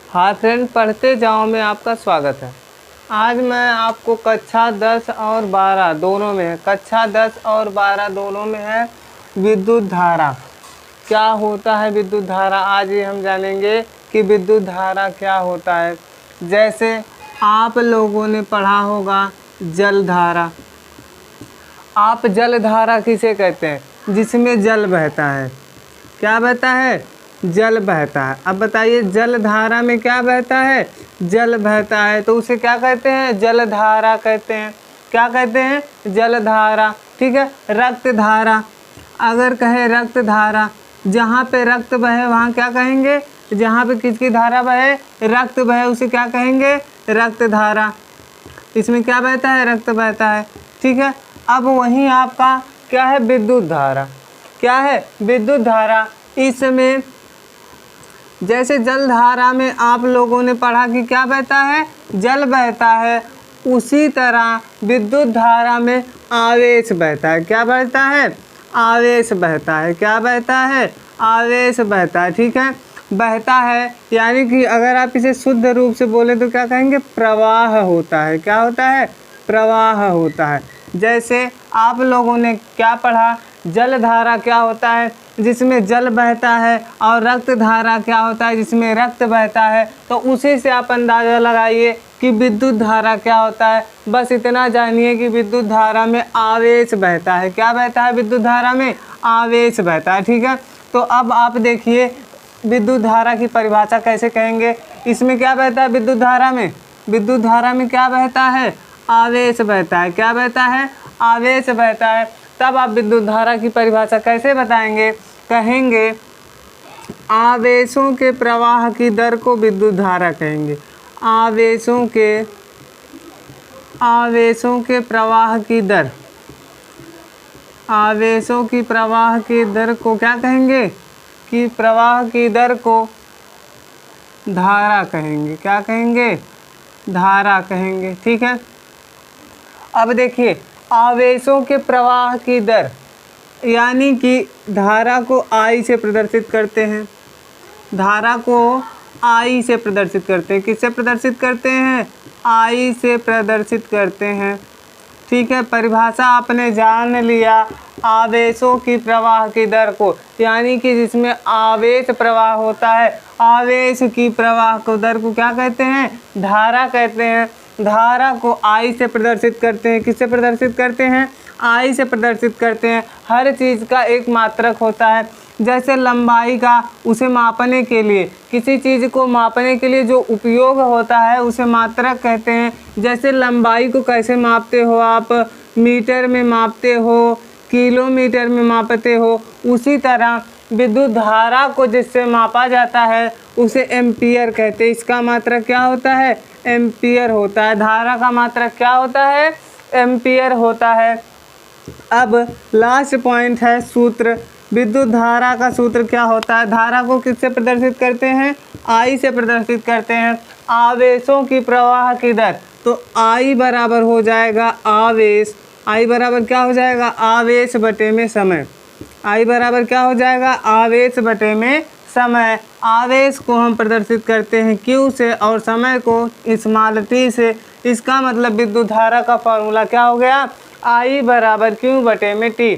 Hi friend, पढ़ते जाओ में आपका स्वागत है। आज मैं आपको कक्षा 10 और 12 दोनों में है, कक्षा 10 और 12 दोनों में है विद्युत धारा। क्या होता है विद्युत धारा, आज ही हम जानेंगे कि विद्युत धारा क्या होता है। जैसे आप लोगों ने पढ़ा होगा जल धारा। आप जल धारा किसे कहते हैं? जिसमें जल बहता है। क्या बहता है? जल बहता है। अब बताइए जल धारा में क्या बहता है? जल बहता है, तो उसे क्या कहते हैं? जल धारा कहते हैं। क्या कहते हैं? जल धारा। ठीक है। रक्त धारा, अगर कहे रक्त धारा, जहाँ पे रक्त बहे वहाँ क्या कहेंगे? जहाँ पे किसकी धारा बहे? रक्त बहे, उसे क्या कहेंगे? रक्त धारा। इसमें क्या बहता है? रक्त बहता है। ठीक है। अब वहीं आपका क्या है? विद्युत धारा। क्या है? विद्युत धारा। इसमें जैसे जल धारा में आप लोगों ने पढ़ा कि क्या बहता है? जल बहता है। उसी तरह विद्युत धारा में आवेश बहता है। क्या बहता है? आवेश बहता है। क्या बहता है? आवेश बहता है। ठीक है। बहता है यानी कि अगर आप इसे शुद्ध रूप से बोले तो क्या कहेंगे? प्रवाह होता है। क्या होता है? प्रवाह होता है। जैसे आप लोगों ने क्या पढ़ा? जल धारा क्या होता है? जिसमें जल बहता है। और रक्त धारा क्या होता है? जिसमें रक्त बहता है। तो उसी से आप अंदाज़ा लगाइए कि विद्युत धारा क्या होता है। बस इतना जानिए कि विद्युत धारा में आवेश बहता है। क्या बहता है? विद्युत धारा में आवेश बहता है। ठीक है। तो अब आप देखिए विद्युत धारा की परिभाषा कैसे कहेंगे। इसमें क्या बहता है? विद्युत धारा में, विद्युत धारा में क्या बहता है? आवेश बहता है। क्या बहता है? आवेश बहता है। तब आप विद्युत धारा की परिभाषा कैसे बताएंगे? कहेंगे आवेशों के प्रवाह की दर को विद्युत धारा कहेंगे। आवेशों के प्रवाह की दर, आवेशों की प्रवाह की दर को क्या कहेंगे? कि प्रवाह की दर को धारा कहेंगे। क्या कहेंगे? धारा कहेंगे। ठीक है। अब देखिए आवेशों के प्रवाह की दर यानी कि धारा को I से प्रदर्शित करते हैं। धारा को I से प्रदर्शित करते हैं। किससे प्रदर्शित करते हैं? I से प्रदर्शित करते हैं। ठीक है। परिभाषा आपने जान लिया आवेशों की प्रवाह की दर को, यानी कि जिसमें आवेश प्रवाह होता है, आवेश की प्रवाह को दर को क्या कहते हैं? धारा कहते हैं। धारा को I से प्रदर्शित करते हैं। किससे प्रदर्शित करते हैं? I से प्रदर्शित करते हैं। हर चीज़ का एक मात्रक होता है। जैसे लंबाई का, उसे मापने के लिए, किसी चीज़ को मापने के लिए जो उपयोग होता है उसे मात्रक कहते हैं। जैसे लंबाई को कैसे मापते हो आप? मीटर में मापते हो, किलोमीटर में मापते हो। उसी तरह विद्युत धारा को जिससे मापा जाता है उसे एम्पियर कहते हैं। इसका मात्रक क्या होता है? एम्पियर होता है। धारा का मात्रक क्या होता है? एम्पियर होता है। अब लास्ट पॉइंट है सूत्र। विद्युत धारा का सूत्र क्या होता है? धारा को किससे प्रदर्शित करते हैं? I से प्रदर्शित करते हैं। आवेशों की प्रवाह की दर, तो I बराबर हो जाएगा आवेश। I बराबर क्या हो जाएगा? आवेश बटे में समय। I बराबर क्या हो जाएगा? आवेश बटे में समय। आवेश को हम प्रदर्शित करते हैं Q से और समय को स्मॉल t से। इसका मतलब विद्युत धारा का फॉर्मूला क्या हो गया? I बराबर Q बटे में t।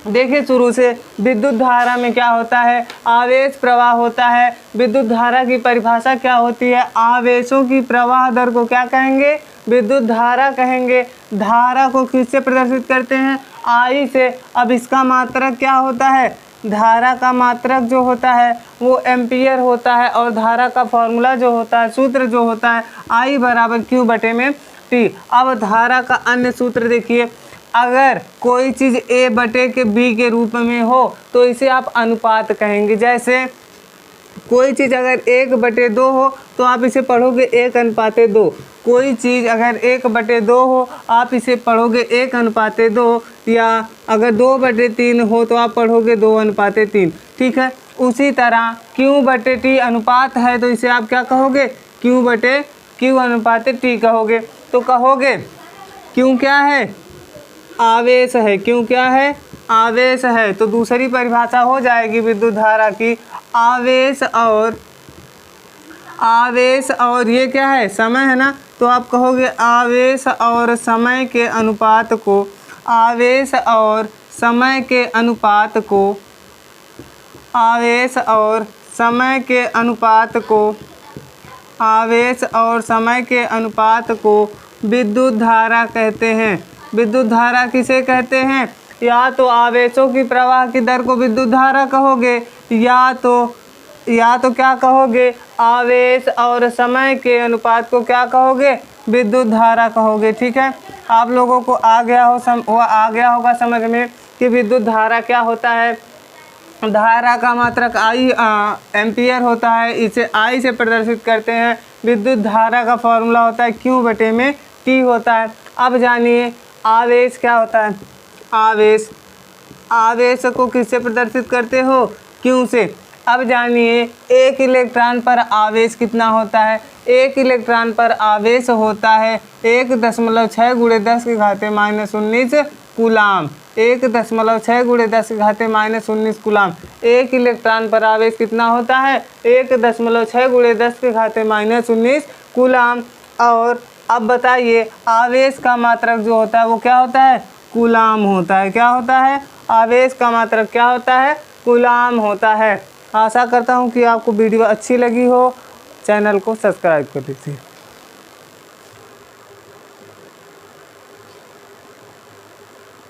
देखिए शुरू से विद्युत धारा में क्या होता है? आवेश प्रवाह होता है। विद्युत धारा की परिभाषा क्या होती है? आवेशों की प्रवाह दर को क्या कहेंगे? विद्युत धारा कहेंगे। धारा को किससे प्रदर्शित करते हैं? I से। अब इसका मात्रक क्या होता है? धारा का मात्रक जो होता है वो एम्पियर होता है। और धारा का फॉर्मूला जो होता है, सूत्र जो होता है, I बराबर Q बटे में t। अब धारा का अन्य सूत्र देखिए। अगर कोई चीज़ A बटे के B के रूप में हो तो इसे आप अनुपात कहेंगे। जैसे कोई चीज़ अगर 1/2 हो तो आप इसे पढ़ोगे 1:2। कोई चीज़ अगर 1/2 हो आप इसे पढ़ोगे 1:2, या अगर 2/3 हो तो आप पढ़ोगे 2:3। ठीक है। उसी तरह Q/T अनुपात है तो इसे आप क्या कहोगे? Q/Q/T कहोगे। तो कहोगे Q क्या है? आवेश है। Q क्या है? आवेश है। तो दूसरी परिभाषा हो जाएगी विद्युत धारा की, आवेश और आवेश और ये क्या है, समय है ना, तो आप कहोगे आवेश और समय के अनुपात को, आवेश और समय के अनुपात को, आवेश और समय के अनुपात को, आवेश और समय के अनुपात को विद्युत धारा कहते हैं। विद्युत धारा किसे कहते हैं? या तो आवेशों की प्रवाह की दर को विद्युत धारा कहोगे, या तो क्या कहोगे, आवेश और समय के अनुपात को क्या कहोगे, विद्युत धारा कहोगे। ठीक है, आप लोगों को आ गया होगा समझ में कि विद्युत धारा क्या होता है। धारा का मात्रक आई एम्पियर होता है, इसे आई से प्रदर्शित करते हैं। विद्युत धारा का फॉर्मूला होता है Q/T होता है। अब जानिए आवेश क्या होता है। आवेश को किससे प्रदर्शित करते हो, Q से। अब जानिए एक इलेक्ट्रॉन पर आवेश कितना होता है। एक इलेक्ट्रॉन पर आवेश होता है 1.6 × 10⁻⁻19 कूलाम। 1.6 × 10⁻⁻19 कूलाम। एक इलेक्ट्रॉन पर आवेश कितना होता है, 1.6 × 10⁻⁻19 कूलाम। और अब बताइए आवेश का मात्रक जो होता है वो क्या होता है, कूलाम होता है। क्या होता है, आवेश का मात्रक क्या होता है, कूलाम होता है। आशा करता हूँ कि आपको वीडियो अच्छी लगी हो। चैनल को सब्सक्राइब कर दीजिए।